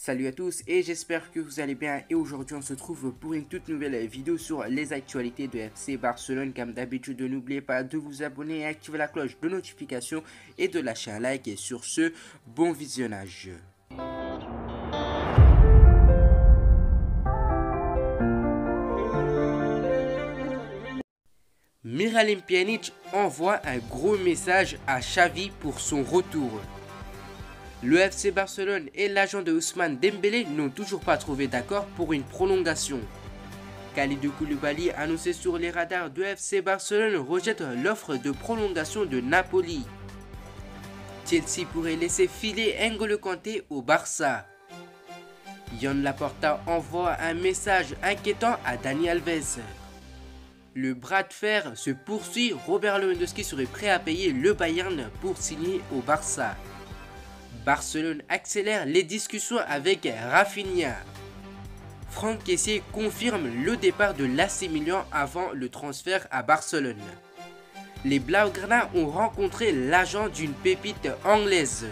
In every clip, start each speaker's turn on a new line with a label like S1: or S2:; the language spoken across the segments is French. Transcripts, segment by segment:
S1: Salut à tous et j'espère que vous allez bien et aujourd'hui on se trouve pour une toute nouvelle vidéo sur les actualités de FC Barcelone. Comme d'habitude, n'oubliez pas de vous abonner et activer la cloche de notification et de lâcher un like et sur ce, bon visionnage. Miralem Pjanic envoie un gros message à Xavi pour son retour. Le FC Barcelone et l'agent de Ousmane Dembélé n'ont toujours pas trouvé d'accord pour une prolongation. Kalidou Koulibaly, annoncé sur les radars de FC Barcelone, rejette l'offre de prolongation de Napoli. Chelsea pourrait laisser filer N'Golo Kanté au Barça. Joan Laporta envoie un message inquiétant à Dani Alves. Le bras de fer se poursuit, Robert Lewandowski serait prêt à payer le Bayern pour signer au Barça. Barcelone accélère les discussions avec Rafinha. Franck Kessié confirme le départ de l'AC Milan avant le transfert à Barcelone. Les Blaugrana ont rencontré l'agent d'une pépite anglaise.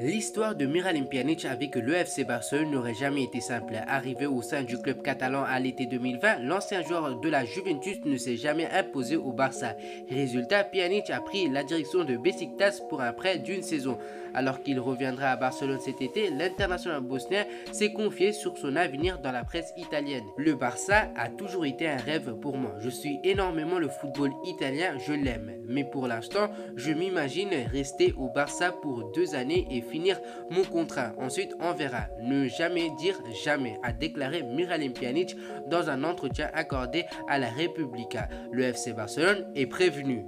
S1: L'histoire de Miralem Pjanic avec le FC Barcelone n'aurait jamais été simple. Arrivé au sein du club catalan à l'été 2020, l'ancien joueur de la Juventus ne s'est jamais imposé au Barça. Résultat, Pjanic a pris la direction de Beşiktaş pour un prêt d'une saison. Alors qu'il reviendra à Barcelone cet été, l'international bosnien s'est confié sur son avenir dans la presse italienne. Le Barça a toujours été un rêve pour moi. Je suis énormément le football italien, je l'aime. Mais pour l'instant, je m'imagine rester au Barça pour 2 années et finir mon contrat. Ensuite, on verra. Ne jamais dire jamais, a déclaré Miralem Pjanic dans un entretien accordé à la Repubblica. Le FC Barcelone est prévenu.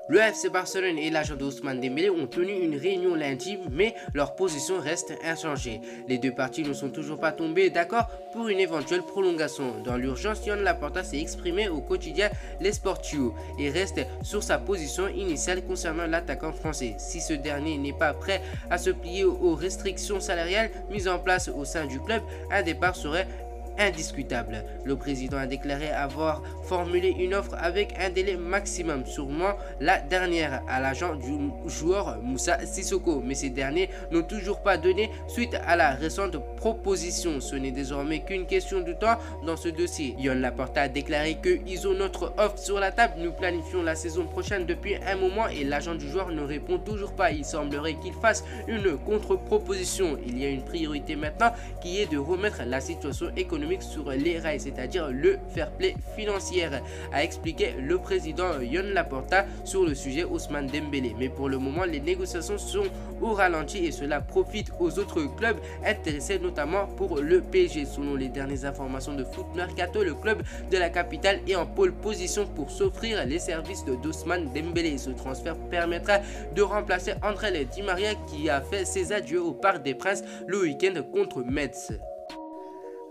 S1: Le FC Barcelone et l'agent d'Ousmane Dembélé ont tenu une réunion lundi, mais leur position reste inchangée. Les deux parties ne sont toujours pas tombées d'accord pour une éventuelle prolongation. Dans l'urgence, Joan Laporta s'est exprimé au quotidien L'Esportiu et reste sur sa position initiale concernant l'attaquant français. Si ce dernier n'est pas prêt à se plier aux restrictions salariales mises en place au sein du club, un départ serait indiscutable. Le président a déclaré avoir formulé une offre avec un délai maximum, sûrement la dernière, à l'agent du joueur Moussa Sissoko, mais ces derniers n'ont toujours pas donné suite à la récente proposition. Ce n'est désormais qu'une question de temps dans ce dossier. Joan Laporta a déclaré qu'ils ont notre offre sur la table, nous planifions la saison prochaine depuis un moment et l'agent du joueur ne répond toujours pas. Il semblerait qu'il fasse une contre-proposition. Il y a une priorité maintenant qui est de remettre la situation économique sur les rails, c'est-à-dire le fair play financier, a expliqué le président Joan Laporta sur le sujet Ousmane Dembélé. Mais pour le moment, les négociations sont au ralenti et cela profite aux autres clubs intéressés, notamment pour le PSG. Selon les dernières informations de Foot Mercato, le club de la capitale est en pole position pour s'offrir les services d'Ousmane Dembélé. Ce transfert permettra de remplacer André Di Maria qui a fait ses adieux au Parc des Princes le week-end contre Metz.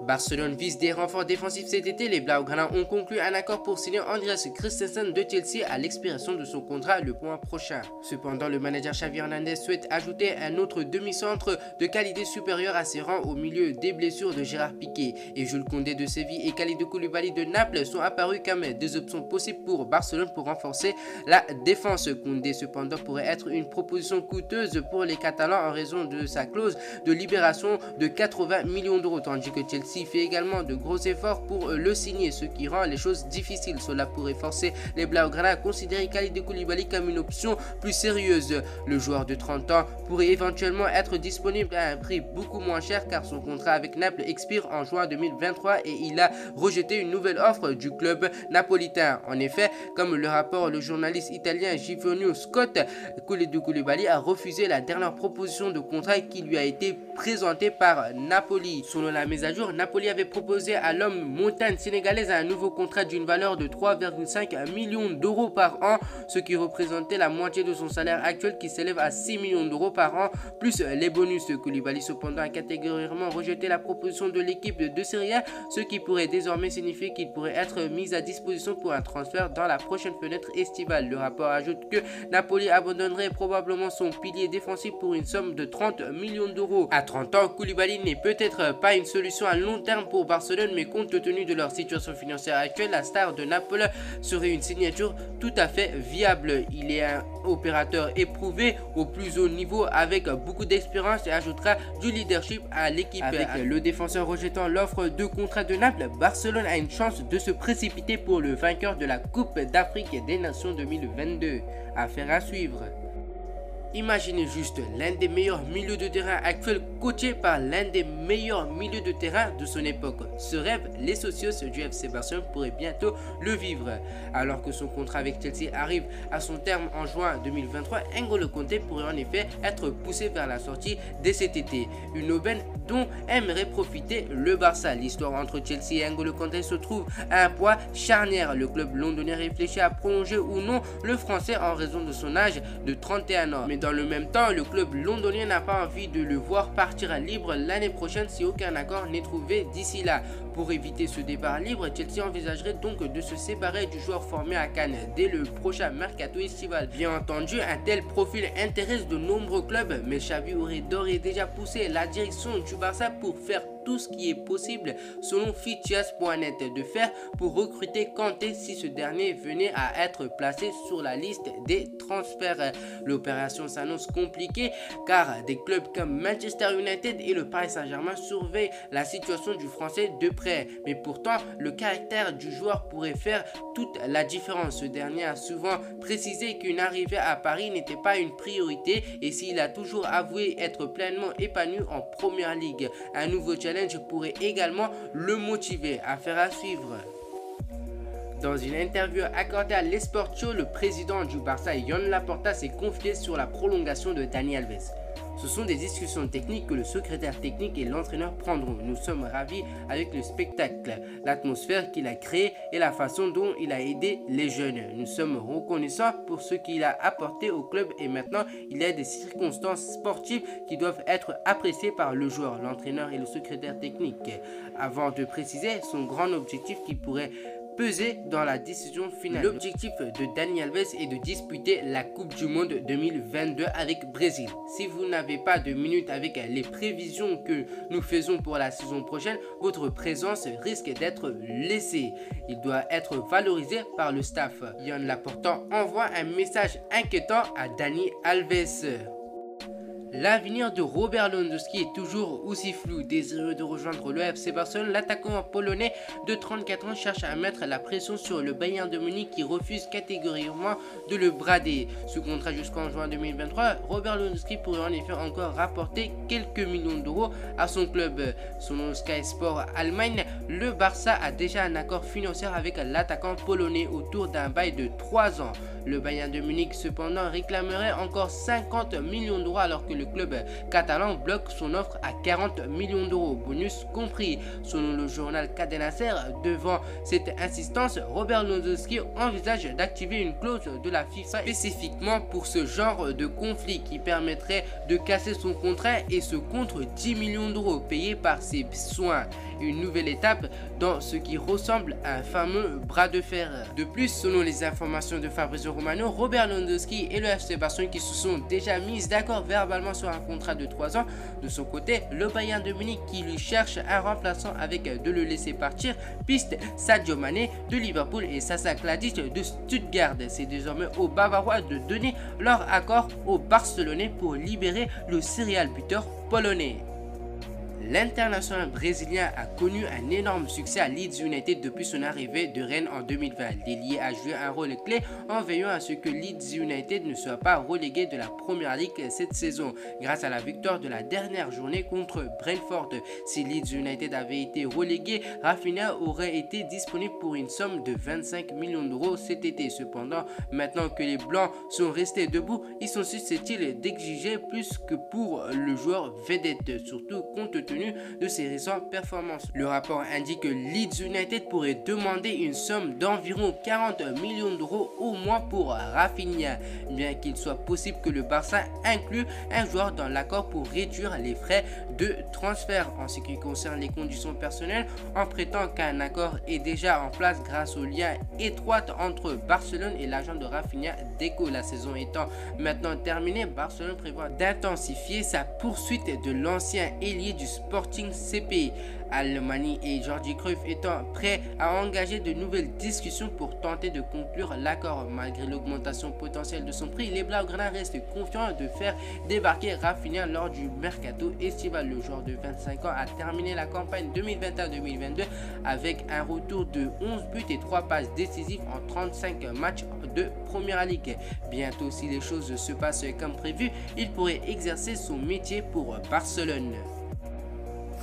S1: Barcelone vise des renforts défensifs cet été. Les Blaugrana ont conclu un accord pour signer Andreas Christensen de Chelsea à l'expiration de son contrat le mois prochain. Cependant, le manager Xavi Hernandez souhaite ajouter un autre demi-centre de qualité supérieure à ses rangs au milieu des blessures de Gérard Piqué. Et Jules Koundé de Séville et Kalidou Koulibaly de Naples sont apparus comme des options possibles pour Barcelone pour renforcer la défense. Koundé cependant pourrait être une proposition coûteuse pour les Catalans en raison de sa clause de libération de 80 millions d'euros, tandis que Chelsea fait également de gros efforts pour le signer, ce qui rend les choses difficiles. Cela pourrait forcer les Blaugrana à considérer Kalidou Koulibaly comme une option plus sérieuse. Le joueur de 30 ans pourrait éventuellement être disponible à un prix beaucoup moins cher car son contrat avec Naples expire en juin 2023 et il a rejeté une nouvelle offre du club napolitain. En effet, comme le rapporte le journaliste italien Giovanni Scott, Kalidou Koulibaly a refusé la dernière proposition de contrat qui lui a été présentée par Napoli. Selon la mise à jour, Napoli avait proposé à l'homme montagne sénégalaise un nouveau contrat d'une valeur de 3,5 millions d'euros par an, ce qui représentait la moitié de son salaire actuel qui s'élève à 6 millions d'euros par an, plus les bonus. Koulibaly cependant a catégoriquement rejeté la proposition de l'équipe de Serie A, ce qui pourrait désormais signifier qu'il pourrait être mis à disposition pour un transfert dans la prochaine fenêtre estivale. Le rapport ajoute que Napoli abandonnerait probablement son pilier défensif pour une somme de 30 millions d'euros. À 30 ans, Koulibaly n'est peut-être pas une solution à long long terme pour Barcelone, mais compte tenu de leur situation financière actuelle, la star de Naples serait une signature tout à fait viable. Il est un opérateur éprouvé au plus haut niveau avec beaucoup d'expérience et ajoutera du leadership à l'équipe. Avec le défenseur rejetant l'offre de contrat de Naples, Barcelone a une chance de se précipiter pour le vainqueur de la Coupe d'Afrique des Nations 2022. Affaire à suivre. Imaginez juste l'un des meilleurs milieux de terrain actuels coaché par l'un des meilleurs milieux de terrain de son époque. Ce rêve, les socios du FC Barcelone pourraient bientôt le vivre. Alors que son contrat avec Chelsea arrive à son terme en juin 2023, N'Golo Kanté pourrait en effet être poussé vers la sortie dès cet été. Une aubaine dont aimerait profiter le Barça. L'histoire entre Chelsea et N'Golo Kanté se trouve à un point charnière. Le club londonien réfléchit à prolonger ou non le français en raison de son âge de 31 ans. Mais dans le même temps, le club londonien n'a pas envie de le voir partir libre l'année prochaine si aucun accord n'est trouvé d'ici là. Pour éviter ce départ libre, Chelsea envisagerait donc de se séparer du joueur formé à Cannes dès le prochain mercato estival. Bien entendu, un tel profil intéresse de nombreux clubs, mais Xavi aurait d'ores et déjà poussé la direction du Barça pour faire tout ce qui est possible, selon Fichias.net, de faire pour recruter Kanté si ce dernier venait à être placé sur la liste des transferts. L'opération s'annonce compliquée car des clubs comme Manchester United et le Paris Saint-Germain surveillent la situation du Français de près. Mais pourtant, le caractère du joueur pourrait faire toute la différence. Ce dernier a souvent précisé qu'une arrivée à Paris n'était pas une priorité et s'il a toujours avoué être pleinement épanoui en Première Ligue. Un nouveau challenge pourrait également le motiver. Affaire à suivre. Dans une interview accordée à l'Esportio, le président du Barça, Joan Laporta, s'est confié sur la prolongation de Dani Alves. Ce sont des discussions techniques que le secrétaire technique et l'entraîneur prendront. Nous sommes ravis avec le spectacle, l'atmosphère qu'il a créée et la façon dont il a aidé les jeunes. Nous sommes reconnaissants pour ce qu'il a apporté au club et maintenant il y a des circonstances sportives qui doivent être appréciées par le joueur, l'entraîneur et le secrétaire technique. Avant de préciser son grand objectif qui pourrait peser dans la décision finale. L'objectif de Dani Alves est de disputer la Coupe du Monde 2022 avec Brésil. Si vous n'avez pas de minutes avec les prévisions que nous faisons pour la saison prochaine, votre présence risque d'être laissée. Il doit être valorisé par le staff. Joan Laporta envoie un message inquiétant à Dani Alves. L'avenir de Robert Lewandowski est toujours aussi flou. Désireux de rejoindre le FC Barcelone, l'attaquant polonais de 34 ans cherche à mettre la pression sur le Bayern de Munich qui refuse catégoriquement de le brader. Sous contrat jusqu'en juin 2023, Robert Lewandowski pourrait en effet encore rapporter quelques millions d'euros à son club. Selon Sky Sport Allemagne, le Barça a déjà un accord financier avec l'attaquant polonais autour d'un bail de 3 ans. Le Bayern de Munich cependant réclamerait encore 50 millions d'euros alors que le club catalan bloque son offre à 40 millions d'euros, bonus compris. Selon le journal Cadena Ser, devant cette insistance, Robert Lewandowski envisage d'activer une clause de la FIFA spécifiquement pour ce genre de conflit qui permettrait de casser son contrat et ce contre 10 millions d'euros payés par ses soins. Une nouvelle étape dans ce qui ressemble à un fameux bras de fer. De plus, selon les informations de Fabrizio Romano, Robert Lewandowski et le FC Barcelone qui se sont déjà mis d'accord verbalement sur un contrat de 3 ans. De son côté, le Bayern de Munich qui lui cherche un remplaçant avec de le laisser partir, piste Sadio Mané de Liverpool et Sasa Kladic de Stuttgart. C'est désormais aux Bavarois de donner leur accord aux Barcelonais pour libérer le serial buteur polonais. L'international brésilien a connu un énorme succès à Leeds United depuis son arrivée de Rennes en 2020. L'ailier a joué un rôle clé en veillant à ce que Leeds United ne soit pas relégué de la Première Ligue cette saison grâce à la victoire de la dernière journée contre Brentford. Si Leeds United avait été relégué, Rafinha aurait été disponible pour une somme de 25 millions d'euros cet été. Cependant, maintenant que les Blancs sont restés debout, ils sont susceptibles d'exiger plus que pour le joueur vedette, surtout compte tenu de ses récentes performances. Le rapport indique que Leeds United pourrait demander une somme d'environ 40 millions d'euros au moins pour Rafinha, bien qu'il soit possible que le Barça inclue un joueur dans l'accord pour réduire les frais de transfert. En ce qui concerne les conditions personnelles, on prétend qu'un accord est déjà en place grâce au lien étroit entre Barcelone et l'agent de Rafinha Deco. La saison étant maintenant terminée, Barcelone prévoit d'intensifier sa poursuite de l'ancien ailier du Sporting CP. Al-Mani et Jordi Cruyff étant prêts à engager de nouvelles discussions pour tenter de conclure l'accord. Malgré l'augmentation potentielle de son prix, les Blaugrana restent confiants de faire débarquer Rafinha lors du mercato estival. Le joueur de 25 ans a terminé la campagne 2021-2022 avec un retour de 11 buts et 3 passes décisives en 35 matchs de Première Ligue. Bientôt, si les choses se passent comme prévu, il pourrait exercer son métier pour Barcelone.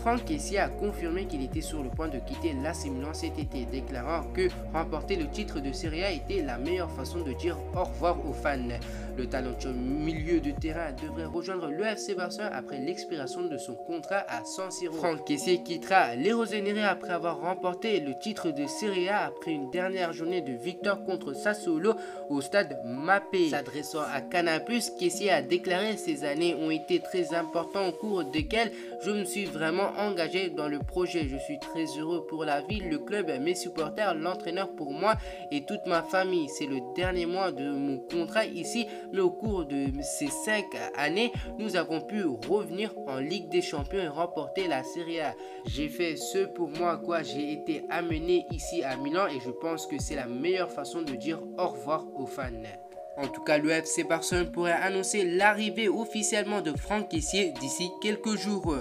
S1: Franck Kessié a confirmé qu'il était sur le point de quitter l'AC Milan cet été, déclarant que remporter le titre de Serie A était la meilleure façon de dire au revoir aux fans. Le talentueux milieu de terrain devrait rejoindre le FC Barcelone après l'expiration de son contrat à San Siro. Franck Kessié quittera les Rossoneri après avoir remporté le titre de Serie A après une dernière journée de victoire contre Sassuolo au stade Mapei. S'adressant à Canal+, Kessié a déclaré: ces années ont été très importantes au cours desquelles je me suis vraiment engagé dans le projet. Je suis très heureux pour la ville, le club, mes supporters, l'entraîneur, pour moi et toute ma famille. C'est le dernier mois de mon contrat ici, mais au cours de ces 5 années, nous avons pu revenir en Ligue des Champions et remporter la Serie A. J'ai fait ce pour moi quoi. J'ai été amené ici à Milan et je pense que c'est la meilleure façon de dire au revoir aux fans. En tout cas, le FC Barcelone pourrait annoncer l'arrivée officiellement de Franck Kessié d'ici quelques jours.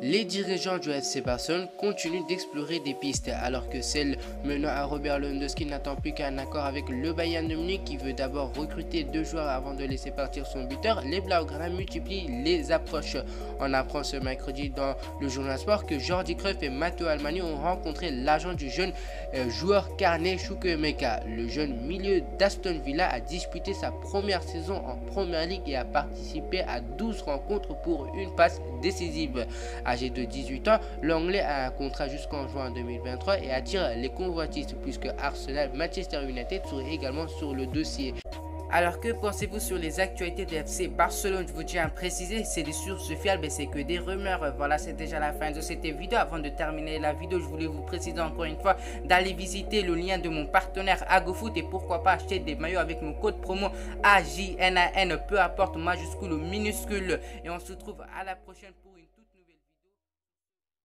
S1: Les dirigeants du FC Barcelone continuent d'explorer des pistes alors que celle menant à Robert Lewandowski n'attend plus qu'un accord avec le Bayern de Munich qui veut d'abord recruter 2 joueurs avant de laisser partir son buteur. Les Blaugrana multiplient les approches. On apprend ce mercredi dans le journal Sport que Jordi Cruyff et Matteo Almani ont rencontré l'agent du jeune joueur Carnet Chukwuemeka. Le jeune milieu d'Aston Villa a disputé sa première saison en Première Ligue et a participé à 12 rencontres pour une passe décisive. Âgé de 18 ans, l'Anglais a un contrat jusqu'en juin 2023 et attire les convoitistes puisque Arsenal, Manchester United seraient également sur le dossier. Alors que pensez-vous sur les actualités de FC Barcelone? Je vous tiens à préciser, c'est des sources fiables et c'est que des rumeurs. Voilà, c'est déjà la fin de cette vidéo. Avant de terminer la vidéo, je voulais vous préciser encore une fois d'aller visiter le lien de mon partenaire AgoFoot et pourquoi pas acheter des maillots avec mon code promo AJNAN, peu importe majuscule ou minuscule. Et on se retrouve à la prochaine pour une